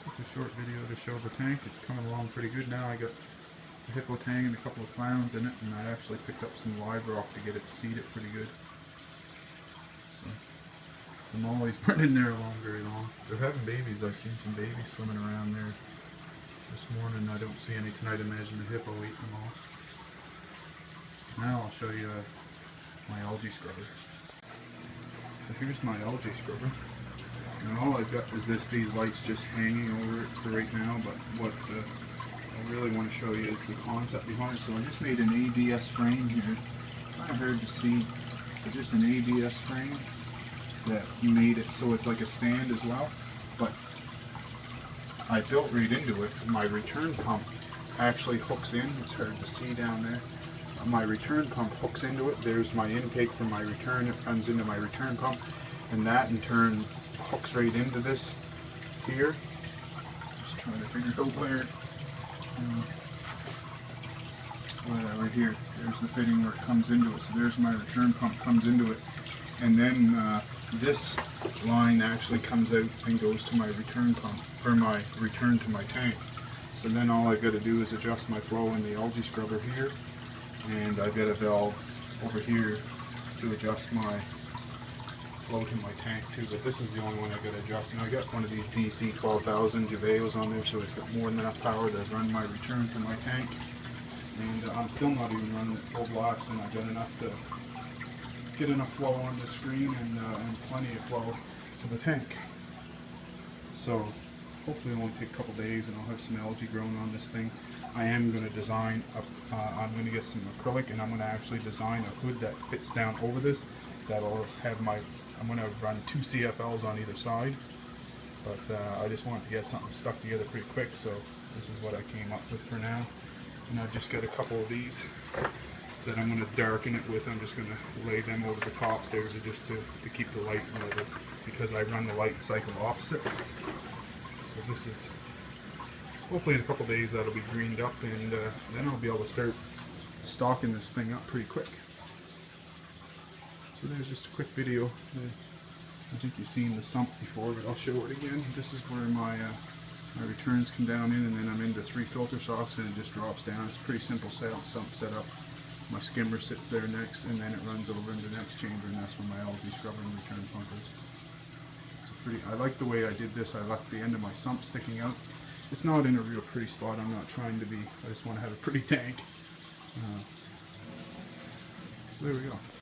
Just a short video to show the tank. It's coming along pretty good now. I got a hippo tang and a couple of clowns in it, and I actually picked up some live rock to get it seeded pretty good. So the mollies weren't in there very long. They're having babies. I've seen some babies swimming around there this morning. I don't see any tonight. I imagine the hippo ate them all. Now I'll show you my algae scrubber. So here's my algae scrubber. And all I've got is these lights just hanging over it for right now, but what I really want to show you is the concept behind it. So I just made an ABS frame here. Kind of hard to see, but just an ABS frame that made it so it's like a stand as well. But I built right into it. My return pump actually hooks in. It's hard to see down there. My return pump hooks into it. There's my intake for my return. It runs into my return pump, and that in turn hooks right into this here. Just trying to figure out where. Right here. There's the fitting where it comes into it. So there's my return pump comes into it, and then this line actually comes out and goes to my return pump, or my return to my tank. So then all I've got to do is adjust my flow in the algae scrubber here, and I've got a valve over here to adjust my flow to my tank too, but this is the only one I got to adjust. And I got one of these DC 12,000 Javeos on there, so it's got more than enough power to run my return for my tank. And I'm still not even running it full blast, and I've got enough to get enough flow on the screen and plenty of flow to the tank. So hopefully it'll only take a couple days and I'll have some algae growing on this thing. I am going to design, I'm going to get some acrylic, and I'm going to actually design a hood that fits down over this. That'll have I'm going to run 2 CFLs on either side, but I just wanted to get something stuck together pretty quick, so this is what I came up with for now. And I've just got a couple of these that I'm going to darken it with. I'm just going to lay them over the top there just to keep the light level, because I run the light cycle opposite. So this is, hopefully in a couple of days that'll be greened up, and then I'll be able to start stocking this thing up pretty quick. So there's just a quick video. I think you've seen the sump before, but I'll show it again. This is where my returns come down in, and then I'm into 3 filter socks, and it just drops down. It's a pretty simple sump setup. My skimmer sits there next, and then it runs over into the next chamber, and that's where my algae scrubber and return pump is. I like the way I did this. I left the end of my sump sticking out. It's not in a real pretty spot. I'm not trying to be. I just want to have a pretty tank. So there we go.